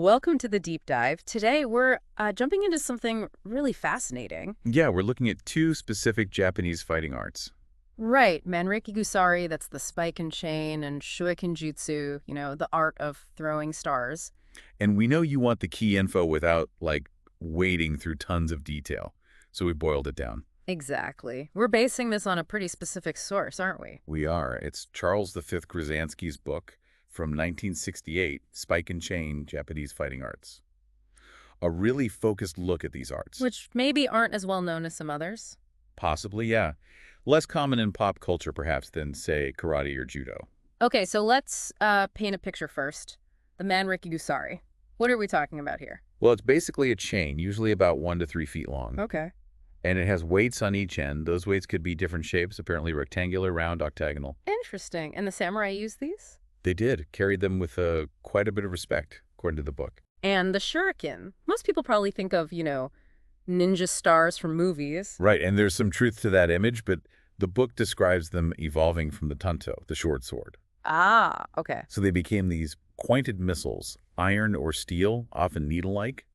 Welcome to the deep dive. Today we're jumping into something really fascinating. Yeah, we're looking at two specific Japanese fighting arts. Right, Manrikigusari, that's the spike and chain, and Shuekin-jutsu, the art of throwing stars. And we know you want the key info without, wading through tons of detail. So we boiled it down. Exactly. We're basing this on a pretty specific source, aren't we? We are. It's Charles V. Gruzanski's book from 1968, Spike and Chain, Japanese Fighting Arts. A really focused look at these arts. Which maybe aren't as well known as some others. Possibly, yeah. Less common in pop culture, perhaps, than, say, karate or judo. Okay, so let's paint a picture first. The Manrikigusari. What are we talking about here? Well, it's basically a chain, usually about 1 to 3 feet long. Okay. And it has weights on each end. Those weights could be different shapes, apparently rectangular, round, octagonal. Interesting. And the samurai use these? They did, carried them with quite a bit of respect, according to the book. And the shuriken. Most people probably think of, ninja stars from movies. Right, and there's some truth to that image, but the book describes them evolving from the tanto, the short sword. Ah, okay. So they became these pointed missiles, iron or steel, often needle-like,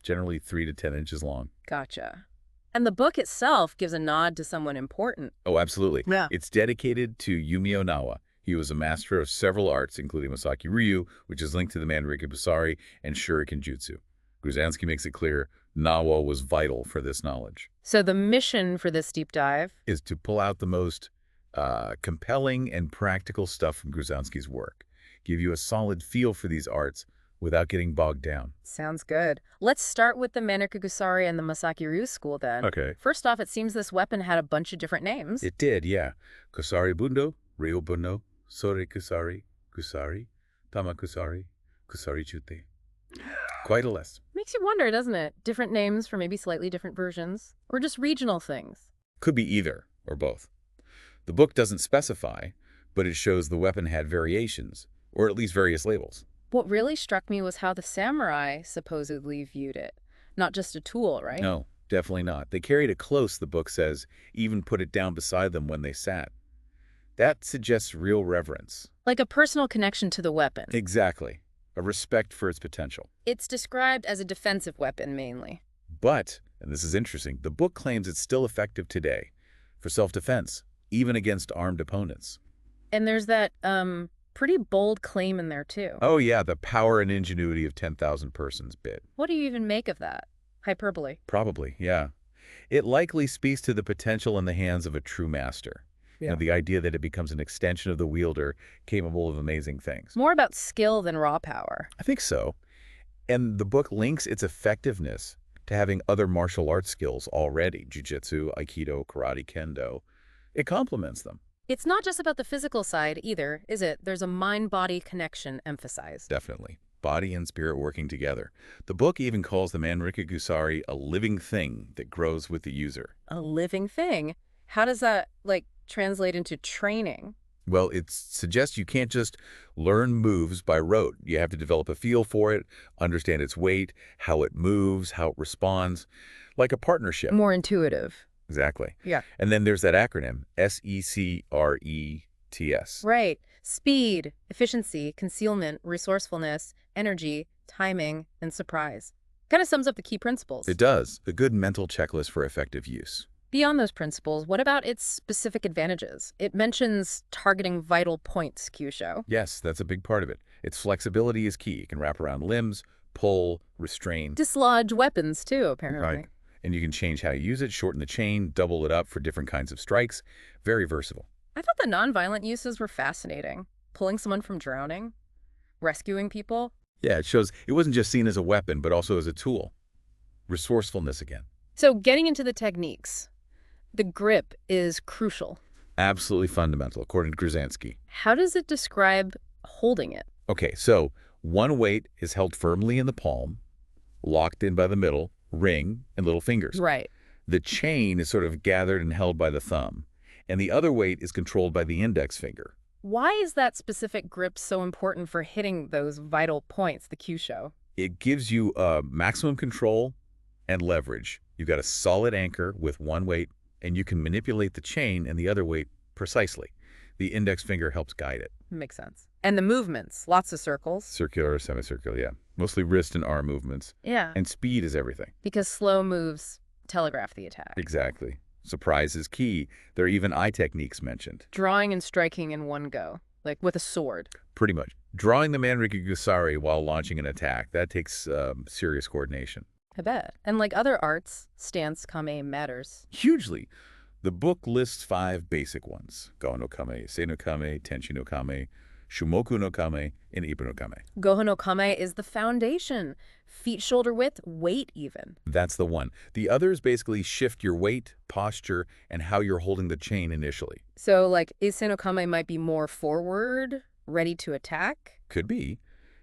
generally 3 to 10 inches long. Gotcha. And the book itself gives a nod to someone important. Oh, absolutely. Yeah. It's dedicated to Yumio Nawa. He was a master of several arts, including Masaki Ryu, which is linked to the Manrikigusari, and Shuriken Jutsu. Gruzanski makes it clear Nawa was vital for this knowledge. So the mission for this deep dive Is to pull out the most compelling and practical stuff from Gruzanski's work, give you a solid feel for these arts without getting bogged down. sounds good. Let's start with the Manrikigusari and the Masaki Ryu school then. Okay. First off, it seems this weapon had a bunch of different names. It did, yeah. Kusari-fundo, Ryo-bundo, Sore-kusari, Kusari, Tama-kusari, Kusari-chute. Quite a list. Makes you wonder, doesn't it? Different names for maybe slightly different versions. Or just regional things. Could be either, or both. The book doesn't specify, but it shows the weapon had variations, or at least various labels. What really struck me was how the samurai supposedly viewed it. Not just a tool, right? No, definitely not. They carried it close, the book says, even put it down beside them when they sat. That suggests real reverence. Like a personal connection to the weapon. Exactly. A respect for its potential. It's described as a defensive weapon, mainly. But, and this is interesting, the book claims it's still effective today for self-defense, even against armed opponents. And there's that, pretty bold claim in there, too. Oh yeah, the power and ingenuity of 10,000 persons bit. What do you even make of that? Hyperbole. Probably, yeah. It likely speaks to the potential in the hands of a true master. You know, the idea that it becomes an extension of the wielder capable of amazing things. More about skill than raw power. I think so. And the book links its effectiveness to having other martial arts skills already, jiu-jitsu, aikido, karate, kendo. It complements them. It's not just about the physical side either, is it? There's a mind-body connection emphasized. Definitely. Body and spirit working together. The book even calls the Manrikigusari a living thing that grows with the user. A living thing. How does that, translate into training? Well, it suggests you can't just learn moves by rote. You have to develop a feel for it, understand its weight, how it moves, how it responds, like a partnership. More intuitive. Exactly. Yeah. And then there's that acronym, SECRETS. Right. Speed, efficiency, concealment, resourcefulness, energy, timing, and surprise. Kind of sums up the key principles. It does. A good mental checklist for effective use. Beyond those principles, what about its specific advantages? It mentions targeting vital points, Kyusho. Yes, that's a big part of it. Its flexibility is key. It can wrap around limbs, pull, restrain. Dislodge weapons, too, apparently. Right. And you can change how you use it, shorten the chain, double it up for different kinds of strikes. Very versatile. I thought the nonviolent uses were fascinating. Pulling someone from drowning, rescuing people. Yeah, it shows it wasn't just seen as a weapon, but also as a tool. Resourcefulness again. So getting into the techniques, the grip is crucial. Absolutely fundamental, according to Gruzanski. How does it describe holding it? Okay, so one weight is held firmly in the palm, locked in by the middle, ring, and little fingers. Right. The chain is sort of gathered and held by the thumb, and the other weight is controlled by the index finger. Why is that specific grip so important for hitting those vital points, the Kyusho? It gives you maximum control and leverage. You've got a solid anchor with one weight, and you can manipulate the chain and the other weight precisely. The index finger helps guide it. Makes sense. And the movements, lots of circles. Circular, semicircular, yeah. Mostly wrist and arm movements. Yeah. And speed is everything. Because slow moves telegraph the attack. Exactly. Surprise is key. There are even eye techniques mentioned. Drawing and striking in one go, like with a sword. Pretty much. Drawing the Manrikigusari while launching an attack, that takes serious coordination. I bet. And like other arts, stance kame matters. Hugely. The book lists 5 basic ones. Go no kame, sei no kame, tenshi no kame, shumoku no kame, and ibu no kame. Goho no kame is the foundation. Feet shoulder width, weight even. That's the one. The others basically shift your weight, posture, and how you're holding the chain initially. So like ise no kame might be more forward, ready to attack? Could be.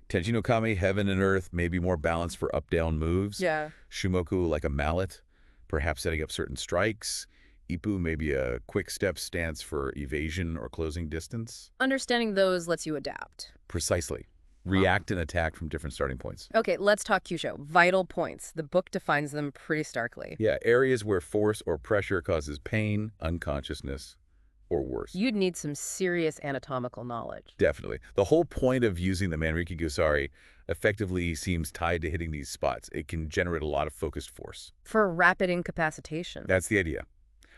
Tenshi no kame, heaven and earth, maybe more balanced for up-down moves. Yeah. Shumoku, like a mallet, perhaps setting up certain strikes. Ipu, maybe a quick step stance for evasion or closing distance. Understanding those lets you adapt. Precisely. React and attack from different starting points. Okay, let's talk kyusho. Vital points. The book defines them pretty starkly. Yeah, areas where force or pressure causes pain, unconsciousness, or worse. You'd need some serious anatomical knowledge. Definitely. The whole point of using the Manrikigusari effectively seems tied to hitting these spots. It can generate a lot of focused force. For rapid incapacitation. That's the idea.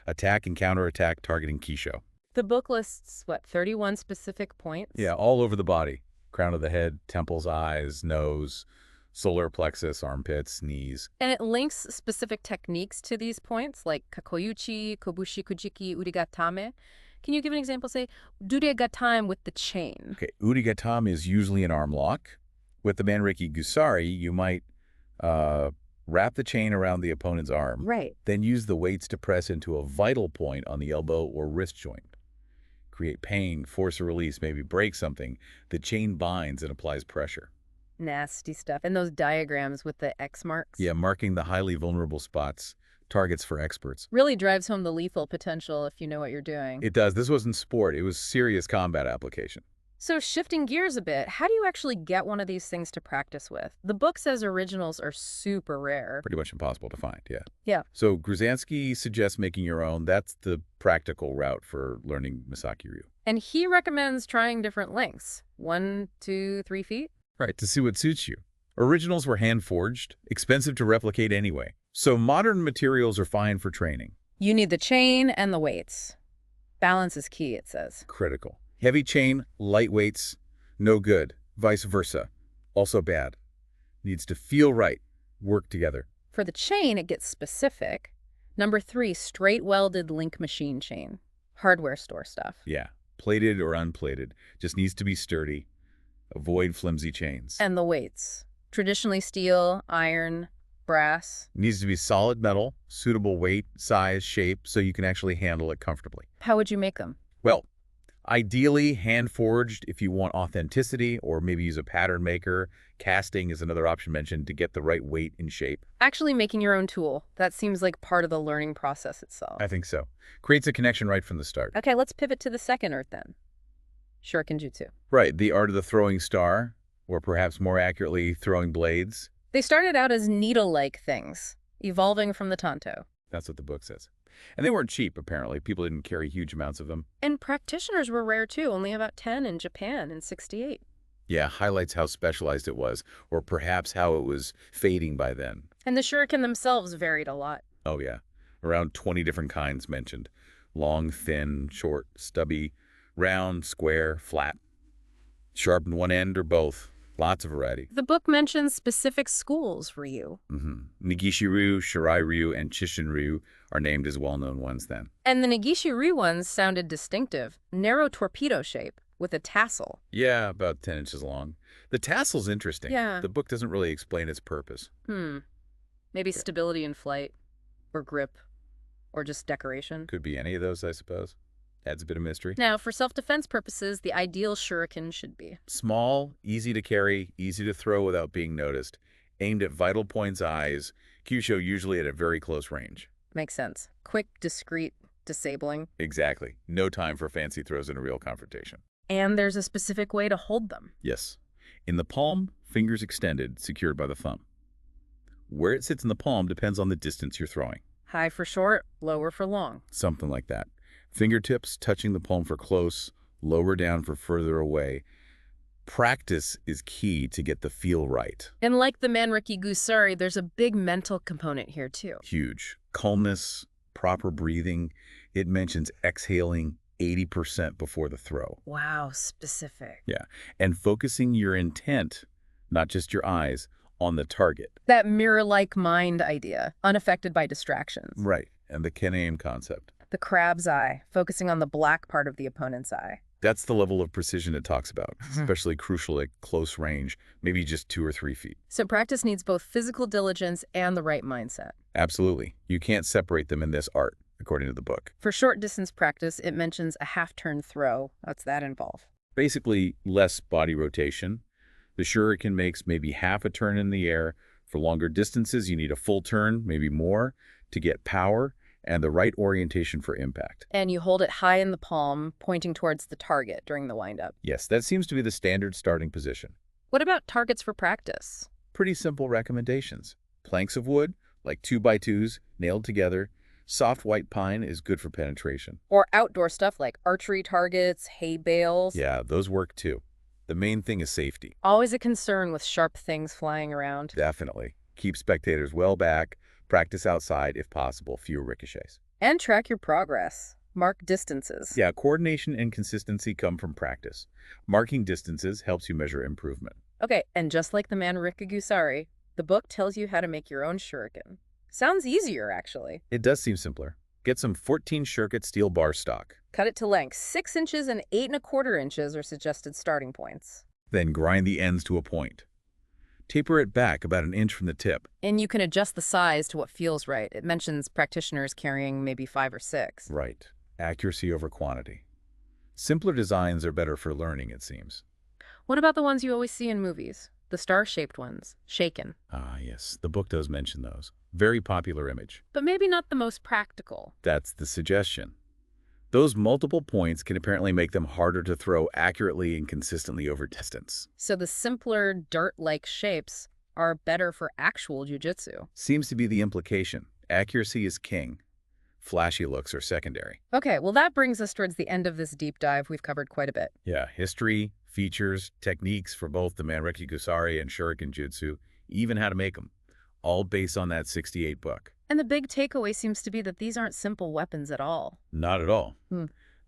Attack and counterattack targeting Kisho. The book lists, what, 31 specific points? Yeah, all over the body. Crown of the head, temples, eyes, nose, solar plexus, armpits, knees. And it links specific techniques to these points, like kakoyuchi, kobushi kujiki, urigatame. Can you give an example? Say, urigatame with the chain. Okay, urigatame is usually an arm lock. With the Manrikigusari, you might wrap the chain around the opponent's arm. Right. Then use the weights to press into a vital point on the elbow or wrist joint. Create pain, force a release, maybe break something. The chain binds and applies pressure. Nasty stuff. And those diagrams with the X marks? Yeah, marking the highly vulnerable spots, targets for experts. Really drives home the lethal potential if you know what you're doing. It does. This wasn't sport. It was serious combat application. So shifting gears a bit, how do you actually get one of these things to practice with? The book says originals are super rare. Pretty much impossible to find, yeah. Yeah. So Gruzanski suggests making your own. That's the practical route for learning Misaki-ryu. And he recommends trying different lengths. 1, 2, 3 feet? Right, to see what suits you. Originals were hand-forged, expensive to replicate anyway. So modern materials are fine for training. You need the chain and the weights. Balance is key, it says. Critical. Heavy chain, light weights, no good. Vice versa, also bad. Needs to feel right, work together. For the chain, it gets specific. Number 3, straight welded link machine chain. Hardware store stuff. Yeah, plated or unplated. Just needs to be sturdy. Avoid flimsy chains. And the weights. Traditionally steel, iron, brass. Needs to be solid metal, suitable weight, size, shape, so you can actually handle it comfortably. How would you make them? Well, ideally hand-forged if you want authenticity, or maybe use a pattern maker. Casting is another option mentioned to get the right weight and shape. Actually making your own tool. That seems like part of the learning process itself. I think so. Creates a connection right from the start. Okay, let's pivot to the second art then. Shuriken jutsu. Right, the art of the throwing star, or perhaps more accurately, throwing blades. They started out as needle-like things, evolving from the tanto. That's what the book says. And they weren't cheap, apparently. People didn't carry huge amounts of them. And practitioners were rare too, only about 10 in Japan in '68. Yeah, highlights how specialized it was, or perhaps how it was fading by then. And the shuriken themselves varied a lot. Oh yeah, around 20 different kinds mentioned. Long, thin, short, stubby, round, square, flat. Sharpened one end or both. Lots of variety. The book mentions specific schools, Ryu. Negishi-ryu, Shirai-ryu, and Chishin-ryu are named as well-known ones then. And the Negishi-ryu ones sounded distinctive. Narrow torpedo shape with a tassel. Yeah, about 10 inches long. The tassel's interesting. Yeah. The book doesn't really explain its purpose. Maybe stability in flight, or grip, or just decoration. Could be any of those, I suppose. Adds a bit of mystery. Now, for self-defense purposes, the ideal shuriken should be small, easy to carry, easy to throw without being noticed, aimed at vital points' eyes, kyusho usually at a very close range. Makes sense. Quick, discreet, disabling. Exactly. No time for fancy throws in a real confrontation. And there's a specific way to hold them. Yes. In the palm, fingers extended, secured by the thumb. Where it sits in the palm depends on the distance you're throwing. High for short, lower for long. Something like that. Fingertips touching the palm for close, lower down for further away. Practice is key to get the feel right. And like the Manrikigusari, there's a big mental component here too. Huge. Calmness, proper breathing. It mentions exhaling 80% before the throw. Wow, specific. Yeah. And focusing your intent, not just your eyes, on the target. That mirror-like mind idea, unaffected by distractions. Right. And the can-aim concept. The crab's eye, focusing on the black part of the opponent's eye. That's the level of precision it talks about, especially crucial at close range, maybe just 2 or 3 feet. So practice needs both physical diligence and the right mindset. Absolutely. You can't separate them in this art, according to the book. For short distance practice, it mentions a half-turn throw. What's that involve? Basically, less body rotation. The shuriken makes maybe half a turn in the air. For longer distances, you need a full turn, maybe more, to get power and the right orientation for impact. And you hold it high in the palm, pointing towards the target during the windup. Yes, that seems to be the standard starting position. What about targets for practice? Pretty simple recommendations. Planks of wood, like 2x2s, nailed together. Soft white pine is good for penetration. Or outdoor stuff like archery targets, hay bales. Yeah, those work too. The main thing is safety. Always a concern with sharp things flying around. Definitely. Keep spectators well back. Practice outside if possible, fewer ricochets. And track your progress. Mark distances. Yeah, coordination and consistency come from practice. Marking distances helps you measure improvement. Okay, and just like the Manrikigusari, the book tells you how to make your own shuriken. Sounds easier, actually. It does seem simpler. Get some 14 shuriken steel bar stock. Cut it to length. 6 inches and 8 1/4 inches are suggested starting points. Then grind the ends to a point. Taper it back about an inch from the tip. And you can adjust the size to what feels right. It mentions practitioners carrying maybe 5 or 6. Right. Accuracy over quantity. Simpler designs are better for learning, it seems. What about the ones you always see in movies? The star-shaped ones, shaken. Ah, yes. The book does mention those. Very popular image. But maybe not the most practical. That's the suggestion. Those multiple points can apparently make them harder to throw accurately and consistently over distance. So the simpler, dirt-like shapes are better for actual jiu-jitsu. Seems to be the implication. Accuracy is king. Flashy looks are secondary. Okay, well that brings us towards the end of this deep dive. We've covered quite a bit. Yeah, history, features, techniques for both the Manrikigusari and Shuriken Jutsu, even how to make them. All based on that 68 book. And the big takeaway seems to be that these aren't simple weapons at all. Not at all.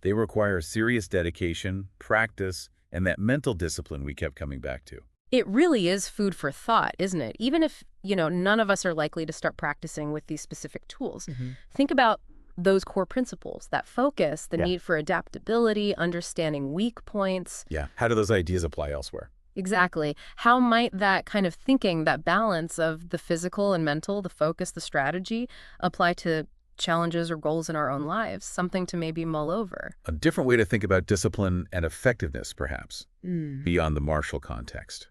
They require serious dedication, practice, and that mental discipline we kept coming back to. It really is food for thought, isn't it? Even if, none of us are likely to start practicing with these specific tools. Think about those core principles, that focus, the need for adaptability, understanding weak points. Yeah. How do those ideas apply elsewhere? Exactly. How might that kind of thinking, that balance of the physical and mental, the focus, the strategy, apply to challenges or goals in our own lives? Something to maybe mull over. A different way to think about discipline and effectiveness, perhaps, beyond the martial context.